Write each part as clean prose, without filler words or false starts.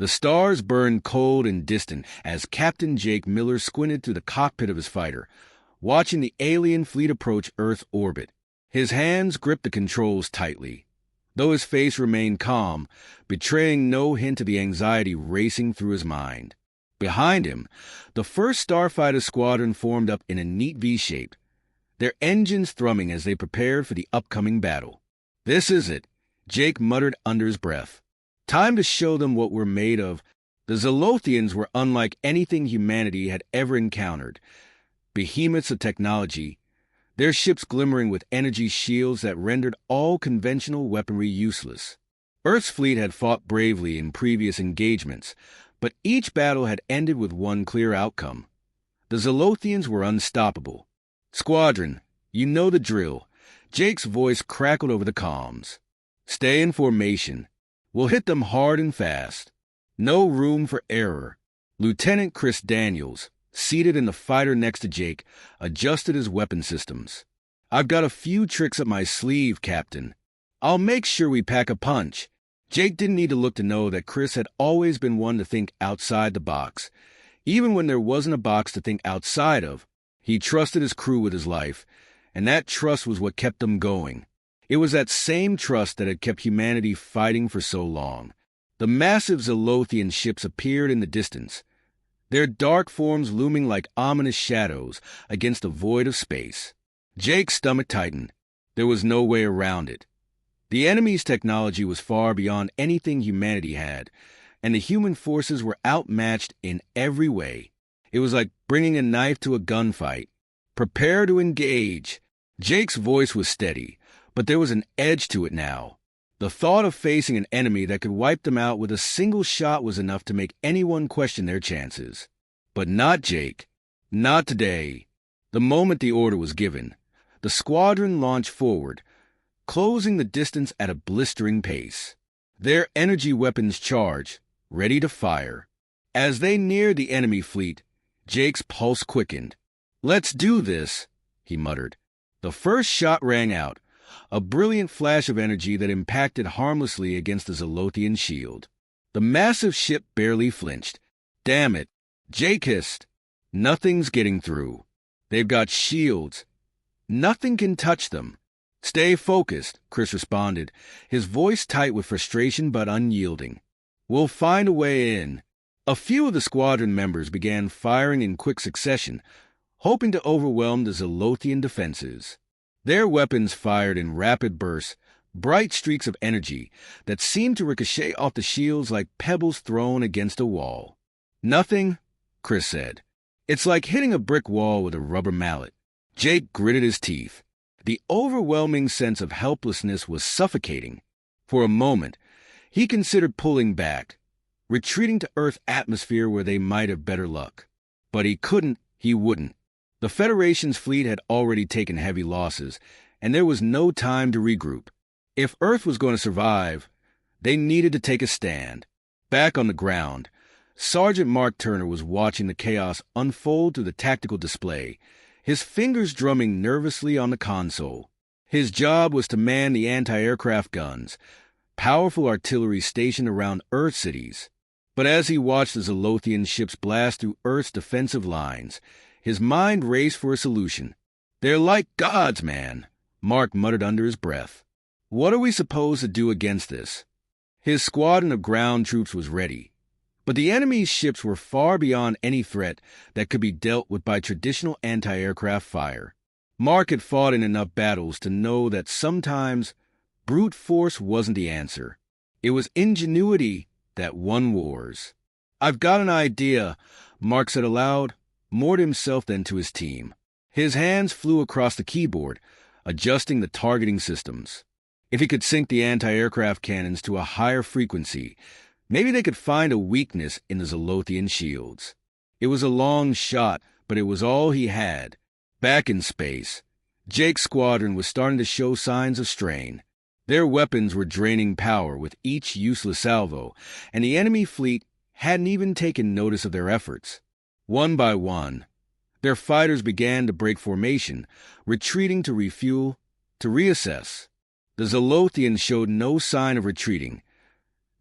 The stars burned cold and distant as Captain Jake Miller squinted through the cockpit of his fighter, watching the alien fleet approach Earth's orbit. His hands gripped the controls tightly, though his face remained calm, betraying no hint of the anxiety racing through his mind. Behind him, the first starfighter squadron formed up in a neat V-shape, their engines thrumming as they prepared for the upcoming battle. "This is it," Jake muttered under his breath. "Time to show them what we're made of." The Zolothians were unlike anything humanity had ever encountered. Behemoths of technology, their ships glimmering with energy shields that rendered all conventional weaponry useless. Earth's fleet had fought bravely in previous engagements, but each battle had ended with one clear outcome. The Zolothians were unstoppable. "Squadron, you know the drill." Jake's voice crackled over the comms. "Stay in formation. We'll hit them hard and fast. No room for error." Lieutenant Chris Daniels, seated in the fighter next to Jake, adjusted his weapon systems. "I've got a few tricks up my sleeve, Captain. I'll make sure we pack a punch." Jake didn't need to look to know that Chris had always been one to think outside the box. Even when there wasn't a box to think outside of, he trusted his crew with his life, and that trust was what kept them going. It was that same trust that had kept humanity fighting for so long. The massive Zolothian ships appeared in the distance, their dark forms looming like ominous shadows against the void of space. Jake's stomach tightened. There was no way around it. The enemy's technology was far beyond anything humanity had, and the human forces were outmatched in every way. It was like bringing a knife to a gunfight. "Prepare to engage." Jake's voice was steady, but there was an edge to it now. The thought of facing an enemy that could wipe them out with a single shot was enough to make anyone question their chances. But not Jake. Not today. The moment the order was given, the squadron launched forward, closing the distance at a blistering pace. Their energy weapons charged, ready to fire. As they neared the enemy fleet, Jake's pulse quickened. "Let's do this," he muttered. The first shot rang out, a brilliant flash of energy that impacted harmlessly against the Zolothian shield. The massive ship barely flinched. "Damn it," Jake hissed. "Nothing's getting through. They've got shields. Nothing can touch them." "Stay focused," Chris responded, his voice tight with frustration but unyielding. "We'll find a way in." A few of the squadron members began firing in quick succession, hoping to overwhelm the Zolothian defenses. Their weapons fired in rapid bursts, bright streaks of energy that seemed to ricochet off the shields like pebbles thrown against a wall. "Nothing," Chris said. "It's like hitting a brick wall with a rubber mallet." Jake gritted his teeth. The overwhelming sense of helplessness was suffocating. For a moment, he considered pulling back, retreating to Earth's atmosphere where they might have better luck. But he couldn't, he wouldn't. The Federation's fleet had already taken heavy losses, and there was no time to regroup. If Earth was going to survive, they needed to take a stand. Back on the ground, Sergeant Mark Turner was watching the chaos unfold through the tactical display, his fingers drumming nervously on the console. His job was to man the anti-aircraft guns, powerful artillery stationed around Earth cities. But as he watched the Zolothian ships blast through Earth's defensive lines, his mind raced for a solution. "They're like gods, man," Mark muttered under his breath. "What are we supposed to do against this?" His squadron of ground troops was ready, but the enemy's ships were far beyond any threat that could be dealt with by traditional anti-aircraft fire. Mark had fought in enough battles to know that sometimes brute force wasn't the answer. It was ingenuity that won wars. "I've got an idea," Mark said aloud, more to himself than to his team. His hands flew across the keyboard, adjusting the targeting systems. If he could sync the anti-aircraft cannons to a higher frequency, maybe they could find a weakness in the Zolothian shields. It was a long shot, but it was all he had. Back in space, Jake's squadron was starting to show signs of strain. Their weapons were draining power with each useless salvo, and the enemy fleet hadn't even taken notice of their efforts. One by one, their fighters began to break formation, retreating to refuel, to reassess. The Zolothians showed no sign of retreating.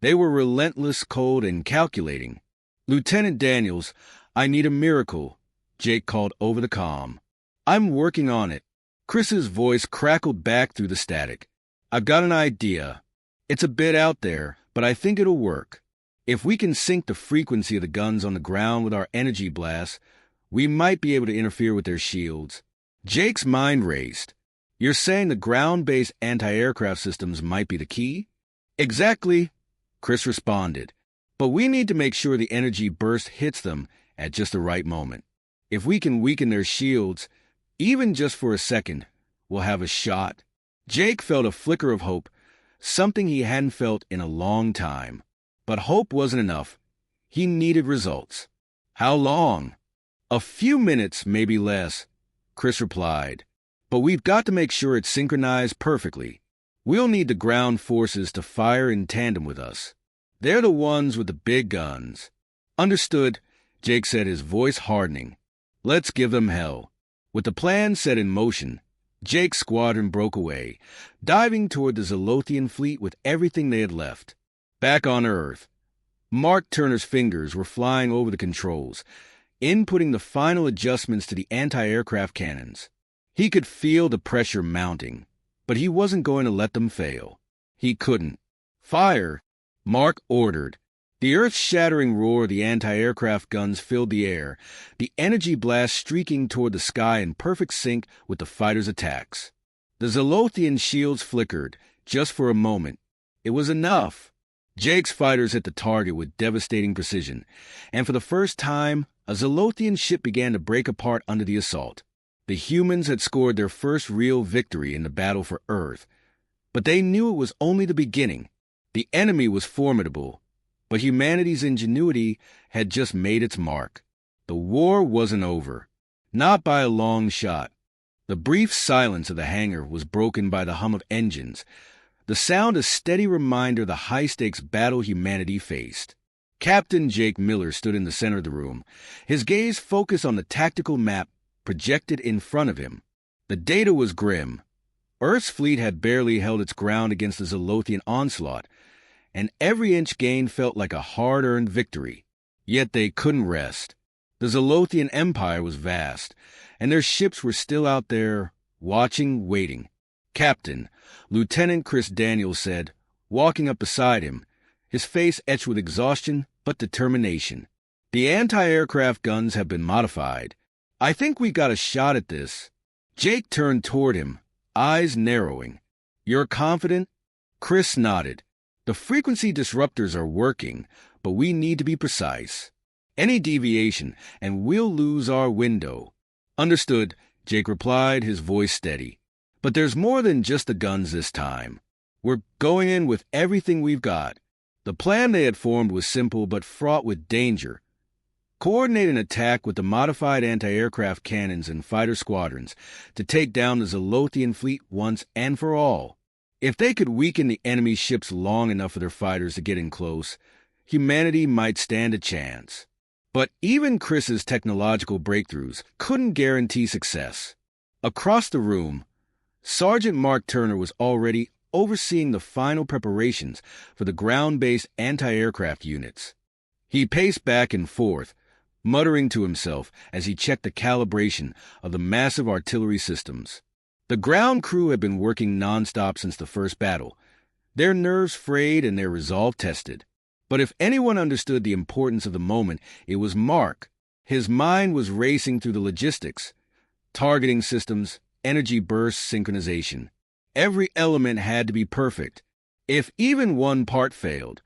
They were relentless, cold, and calculating. "Lieutenant Daniels, I need a miracle," Jake called over the comm. "I'm working on it." Chris's voice crackled back through the static. "I've got an idea. It's a bit out there, but I think it'll work. If we can sync the frequency of the guns on the ground with our energy blasts, we might be able to interfere with their shields." Jake's mind raced. "You're saying the ground-based anti-aircraft systems might be the key?" "Exactly," Chris responded. "But we need to make sure the energy burst hits them at just the right moment. If we can weaken their shields, even just for a second, we'll have a shot." Jake felt a flicker of hope, something he hadn't felt in a long time. But hope wasn't enough. He needed results. "How long?" "A few minutes, maybe less," Chris replied. "But we've got to make sure it's synchronized perfectly. We'll need the ground forces to fire in tandem with us. They're the ones with the big guns." "Understood," Jake said, his voice hardening. "Let's give them hell." With the plan set in motion, Jake's squadron broke away, diving toward the Zolothian fleet with everything they had left. Back on Earth, Mark Turner's fingers were flying over the controls, inputting the final adjustments to the anti-aircraft cannons. He could feel the pressure mounting, but he wasn't going to let them fail. He couldn't. "Fire," Mark ordered. The earth-shattering roar of the anti-aircraft guns filled the air, the energy blast streaking toward the sky in perfect sync with the fighters' attacks. The Zolothian shields flickered, just for a moment. It was enough. Jake's fighters hit the target with devastating precision, and for the first time, a Zolothian ship began to break apart under the assault. The humans had scored their first real victory in the battle for Earth, but they knew it was only the beginning. The enemy was formidable, but humanity's ingenuity had just made its mark. The war wasn't over. Not by a long shot. The brief silence of the hangar was broken by the hum of engines, the sound a steady reminder of the high-stakes battle humanity faced. Captain Jake Miller stood in the center of the room, his gaze focused on the tactical map projected in front of him. The data was grim. Earth's fleet had barely held its ground against the Zolothian onslaught, and every inch gained felt like a hard-earned victory. Yet they couldn't rest. The Zolothian Empire was vast, and their ships were still out there, watching, waiting. "Captain," Lieutenant Chris Daniels said, walking up beside him, his face etched with exhaustion but determination. "The anti-aircraft guns have been modified. I think we got a shot at this." Jake turned toward him, eyes narrowing. "You're confident?" Chris nodded. "The frequency disruptors are working, but we need to be precise. Any deviation, and we'll lose our window." "Understood," Jake replied, his voice steady. "But there's more than just the guns this time. We're going in with everything we've got." The plan they had formed was simple but fraught with danger. Coordinate an attack with the modified anti-aircraft cannons and fighter squadrons to take down the Zolothian fleet once and for all. If they could weaken the enemy ships long enough for their fighters to get in close, humanity might stand a chance. But even Chris's technological breakthroughs couldn't guarantee success. Across the room, Sergeant Mark Turner was already overseeing the final preparations for the ground-based anti-aircraft units. He paced back and forth, muttering to himself as he checked the calibration of the massive artillery systems. The ground crew had been working nonstop since the first battle, their nerves frayed and their resolve tested. But if anyone understood the importance of the moment, it was Mark. His mind was racing through the logistics, targeting systems, energy burst synchronization. Every element had to be perfect. If even one part failed,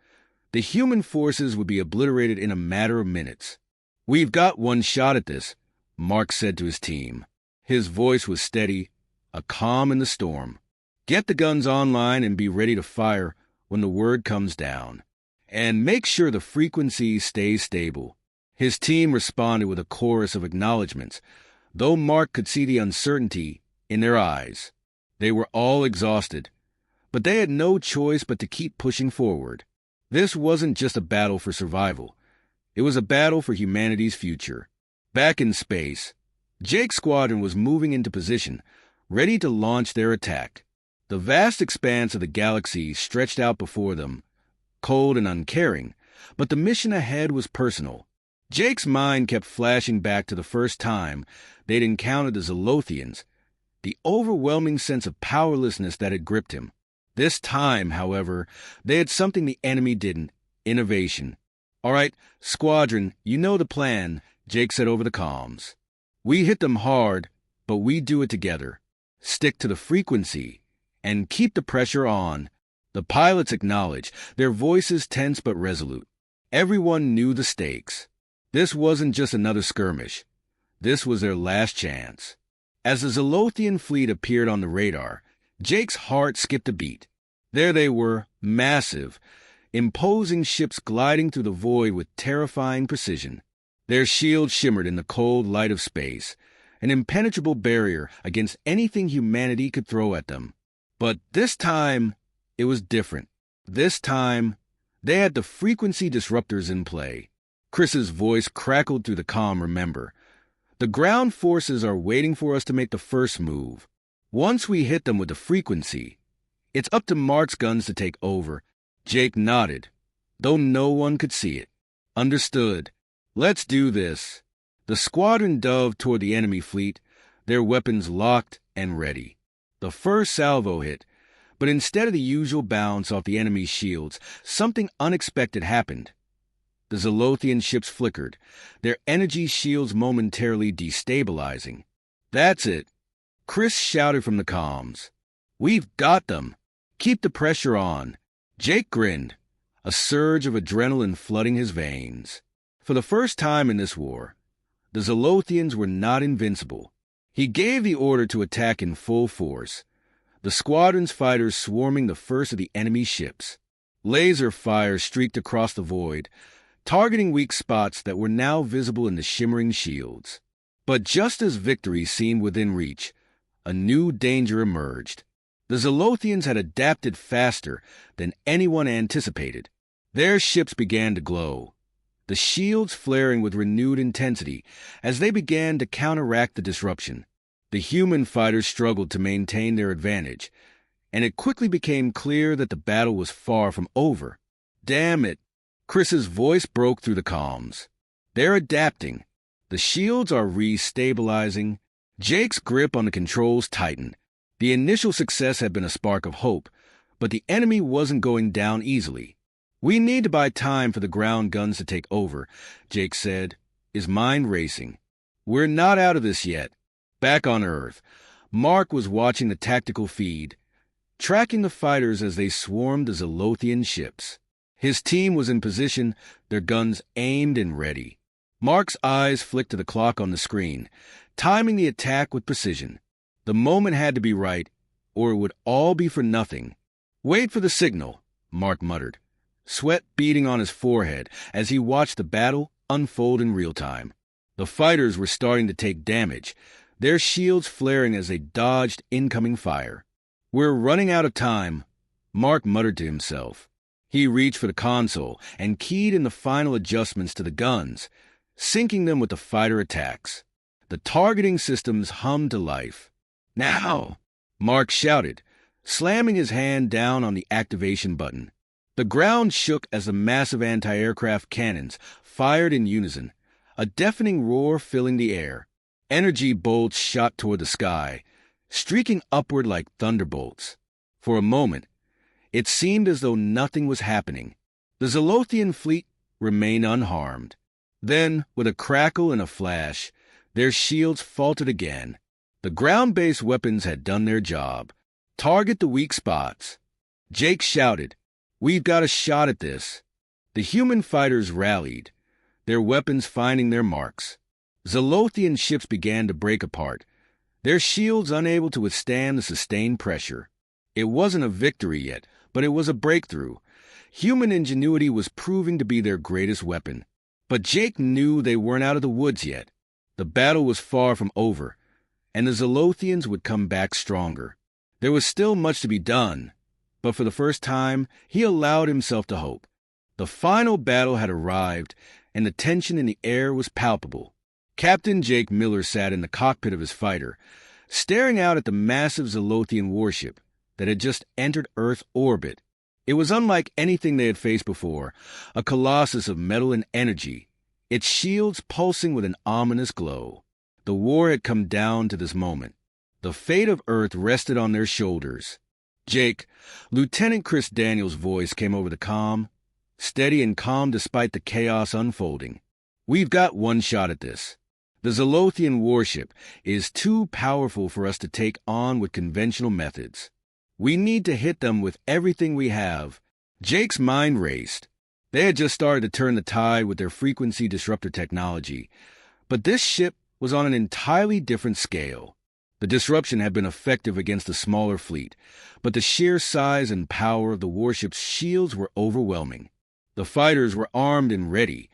the human forces would be obliterated in a matter of minutes. "We've got one shot at this," Mark said to his team. His voice was steady, a calm in the storm. "Get the guns online and be ready to fire when the word comes down. And make sure the frequency stays stable." His team responded with a chorus of acknowledgments, though Mark could see the uncertainty in their eyes. They were all exhausted, but they had no choice but to keep pushing forward. This wasn't just a battle for survival. It was a battle for humanity's future. Back in space, Jake's squadron was moving into position, ready to launch their attack. The vast expanse of the galaxy stretched out before them, cold and uncaring, but the mission ahead was personal. Jake's mind kept flashing back to the first time they'd encountered the Zolothians, the overwhelming sense of powerlessness that had gripped him. This time, however, they had something the enemy didn't: innovation. "All right, squadron, you know the plan," Jake said over the comms. "We hit them hard, but we do it together. Stick to the frequency and keep the pressure on." The pilots acknowledged, their voices tense but resolute. Everyone knew the stakes. This wasn't just another skirmish. This was their last chance. As the Zolothian fleet appeared on the radar, Jake's heart skipped a beat. There they were, massive, imposing ships gliding through the void with terrifying precision. Their shields shimmered in the cold light of space, an impenetrable barrier against anything humanity could throw at them. But this time, it was different. This time, they had the frequency disruptors in play. Chris's voice crackled through the comm, "Remember, the ground forces are waiting for us to make the first move. Once we hit them with the frequency, it's up to Mark's guns to take over." Jake nodded, though no one could see it. "Understood. Let's do this." The squadron dove toward the enemy fleet, their weapons locked and ready. The first salvo hit, but instead of the usual bounce off the enemy's shields, something unexpected happened. The Zolothian ships flickered, their energy shields momentarily destabilizing. "That's it," Chris shouted from the comms. "We've got them. Keep the pressure on." Jake grinned, a surge of adrenaline flooding his veins. For the first time in this war, the Zolothians were not invincible. He gave the order to attack in full force, the squadron's fighters swarming the first of the enemy ships. Laser fire streaked across the void, targeting weak spots that were now visible in the shimmering shields. But just as victory seemed within reach, a new danger emerged. The Zolothians had adapted faster than anyone anticipated. Their ships began to glow, the shields flaring with renewed intensity as they began to counteract the disruption. The human fighters struggled to maintain their advantage, and it quickly became clear that the battle was far from over. "Damn it!" Chris's voice broke through the comms. "They're adapting. The shields are re-stabilizing." Jake's grip on the controls tightened. The initial success had been a spark of hope, but the enemy wasn't going down easily. "We need to buy time for the ground guns to take over," Jake said, his mind racing. "We're not out of this yet." Back on Earth, Mark was watching the tactical feed, tracking the fighters as they swarmed the Zolothian ships. His team was in position, their guns aimed and ready. Mark's eyes flicked to the clock on the screen, timing the attack with precision. The moment had to be right, or it would all be for nothing. "Wait for the signal," Mark muttered, sweat beading on his forehead as he watched the battle unfold in real time. The fighters were starting to take damage, their shields flaring as they dodged incoming fire. "We're running out of time," Mark muttered to himself. He reached for the console and keyed in the final adjustments to the guns, syncing them with the fighter attacks. The targeting systems hummed to life. "Now!" Mark shouted, slamming his hand down on the activation button. The ground shook as the massive anti-aircraft cannons fired in unison, a deafening roar filling the air. Energy bolts shot toward the sky, streaking upward like thunderbolts. For a moment, it seemed as though nothing was happening. The Zolothian fleet remained unharmed. Then, with a crackle and a flash, their shields faltered again. The ground-based weapons had done their job. "Target the weak spots." Jake shouted, "We've got a shot at this." The human fighters rallied, their weapons finding their marks. Zolothian ships began to break apart, their shields unable to withstand the sustained pressure. It wasn't a victory yet, but it was a breakthrough. Human ingenuity was proving to be their greatest weapon. But Jake knew they weren't out of the woods yet. The battle was far from over, and the Zolothians would come back stronger. There was still much to be done, but for the first time, he allowed himself to hope. The final battle had arrived, and the tension in the air was palpable. Captain Jake Miller sat in the cockpit of his fighter, staring out at the massive Zolothian warship that had just entered Earth orbit. It was unlike anything they had faced before, a colossus of metal and energy, its shields pulsing with an ominous glow. The war had come down to this moment. The fate of Earth rested on their shoulders. "Jake," Lieutenant Chris Daniels' voice came over the comm, steady and calm despite the chaos unfolding. "We've got one shot at this. The Zolothian warship is too powerful for us to take on with conventional methods. We need to hit them with everything we have." Jake's mind raced. They had just started to turn the tide with their frequency disruptor technology, but this ship was on an entirely different scale. The disruption had been effective against the smaller fleet, but the sheer size and power of the warship's shields were overwhelming. The fighters were armed and ready,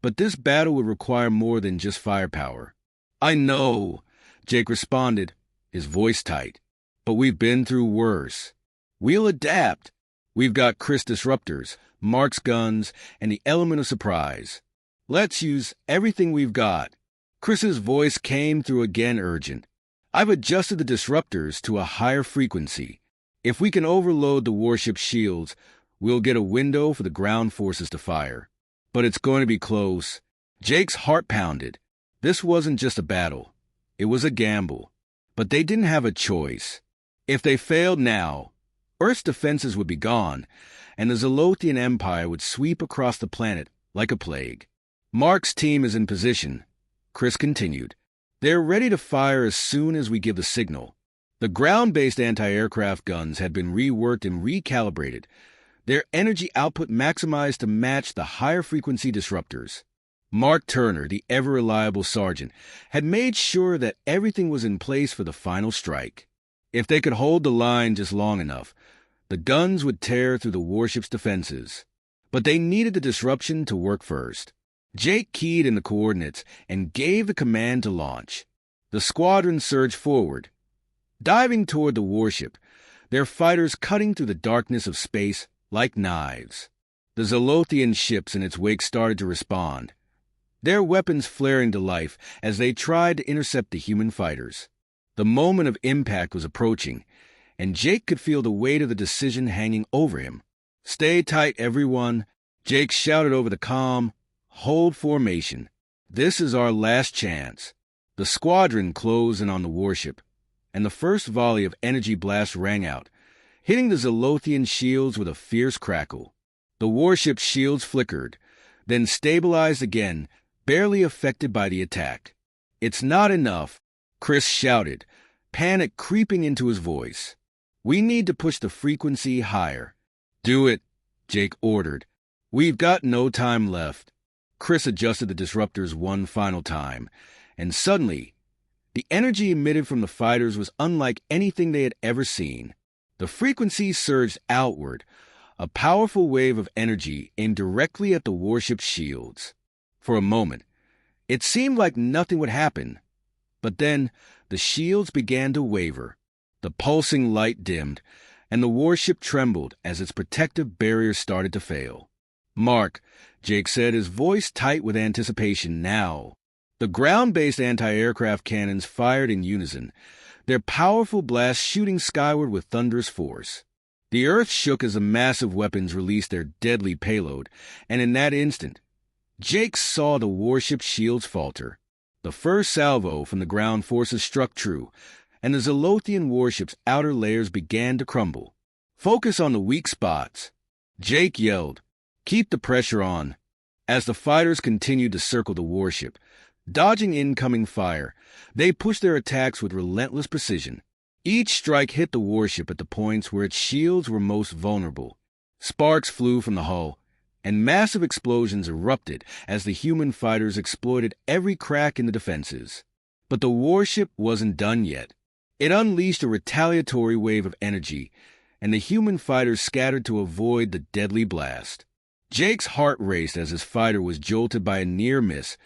but this battle would require more than just firepower. "I know," Jake responded, his voice tight, "but we've been through worse. We'll adapt. We've got Chris disruptors, Mark's guns, and the element of surprise. Let's use everything we've got." Chris's voice came through again urgent. "I've adjusted the disruptors to a higher frequency. If we can overload the warship's shields, we'll get a window for the ground forces to fire. But it's going to be close." Jake's heart pounded. This wasn't just a battle. It was a gamble. But they didn't have a choice. If they failed now, Earth's defenses would be gone, and the Zolothian Empire would sweep across the planet like a plague. "Mark's team is in position," Chris continued. "They're ready to fire as soon as we give the signal." The ground-based anti-aircraft guns had been reworked and recalibrated, their energy output maximized to match the higher-frequency disruptors. Mark Turner, the ever-reliable sergeant, had made sure that everything was in place for the final strike. If they could hold the line just long enough, the guns would tear through the warship's defenses. But they needed the disruption to work first. Jake keyed in the coordinates and gave the command to launch. The squadron surged forward, diving toward the warship, their fighters cutting through the darkness of space like knives. The Zolothian ships in its wake started to respond, their weapons flaring to life as they tried to intercept the human fighters. The moment of impact was approaching, and Jake could feel the weight of the decision hanging over him. "Stay tight, everyone," Jake shouted over the comm. "Hold formation. This is our last chance." The squadron closed in on the warship, and the first volley of energy blasts rang out, hitting the Zolothian shields with a fierce crackle. The warship's shields flickered, then stabilized again, barely affected by the attack. "It's not enough," Chris shouted, panic creeping into his voice. "We need to push the frequency higher." "Do it," Jake ordered. "We've got no time left." Chris adjusted the disruptors one final time, and suddenly, the energy emitted from the fighters was unlike anything they had ever seen. The frequency surged outward, a powerful wave of energy aimed directly at the warship's shields. For a moment, it seemed like nothing would happen, but then the shields began to waver. The pulsing light dimmed, and the warship trembled as its protective barriers started to fail. "Mark," Jake said, his voice tight with anticipation now. The ground-based anti-aircraft cannons fired in unison, their powerful blasts shooting skyward with thunderous force. The earth shook as the massive weapons released their deadly payload, and in that instant, Jake saw the warship's shields falter. The first salvo from the ground forces struck true, and the Zolothian warship's outer layers began to crumble. "Focus on the weak spots," Jake yelled. "Keep the pressure on." As the fighters continued to circle the warship, dodging incoming fire, they pushed their attacks with relentless precision. Each strike hit the warship at the points where its shields were most vulnerable. Sparks flew from the hull, and massive explosions erupted as the human fighters exploited every crack in the defenses. But the warship wasn't done yet. It unleashed a retaliatory wave of energy, and the human fighters scattered to avoid the deadly blast. Jake's heart raced as his fighter was jolted by a near miss,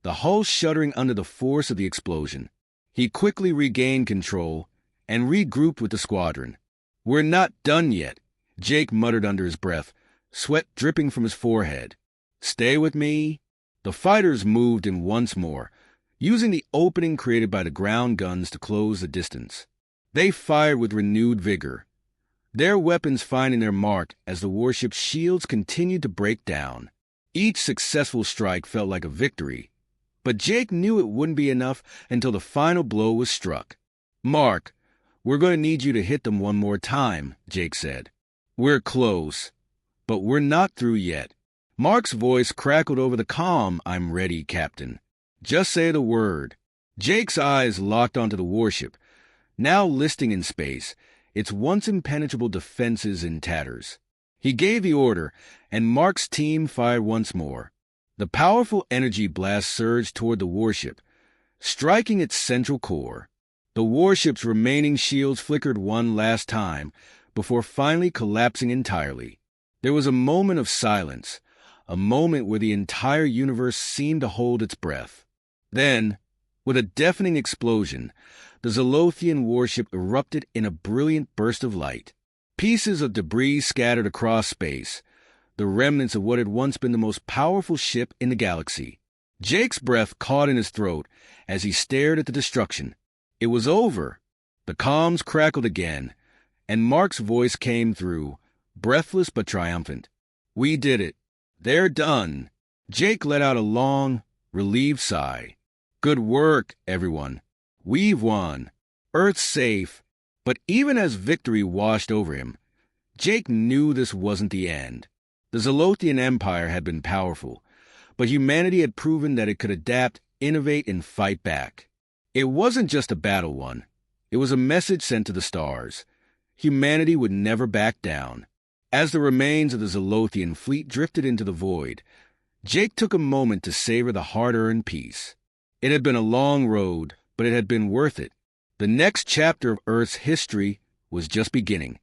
the hull shuddering under the force of the explosion. He quickly regained control and regrouped with the squadron. "We're not done yet," Jake muttered under his breath, sweat dripping from his forehead. "Stay with me." The fighters moved in once more, using the opening created by the ground guns to close the distance. They fired with renewed vigor, their weapons finding their mark as the warship's shields continued to break down. Each successful strike felt like a victory, but Jake knew it wouldn't be enough until the final blow was struck. "Mark, we're going to need you to hit them one more time," Jake said. "We're close, but we're not through yet." Mark's voice crackled over the comm. "I'm ready, Captain. Just say the word." Jake's eyes locked onto the warship, now listing in space, its once impenetrable defenses in tatters. He gave the order, and Mark's team fired once more. The powerful energy blast surged toward the warship, striking its central core. The warship's remaining shields flickered one last time before finally collapsing entirely. There was a moment of silence, a moment where the entire universe seemed to hold its breath. Then, with a deafening explosion, the Zolothian warship erupted in a brilliant burst of light. Pieces of debris scattered across space, the remnants of what had once been the most powerful ship in the galaxy. Jake's breath caught in his throat as he stared at the destruction. It was over. The comms crackled again, and Mark's voice came through, breathless but triumphant. "We did it. They're done." Jake let out a long, relieved sigh. "Good work, everyone. We've won. Earth's safe." But even as victory washed over him, Jake knew this wasn't the end. The Zolothian Empire had been powerful, but humanity had proven that it could adapt, innovate, and fight back. It wasn't just a battle won. It was a message sent to the stars. Humanity would never back down. As the remains of the Zolothian fleet drifted into the void, Jake took a moment to savor the hard-earned peace. It had been a long road, but it had been worth it. The next chapter of Earth's history was just beginning.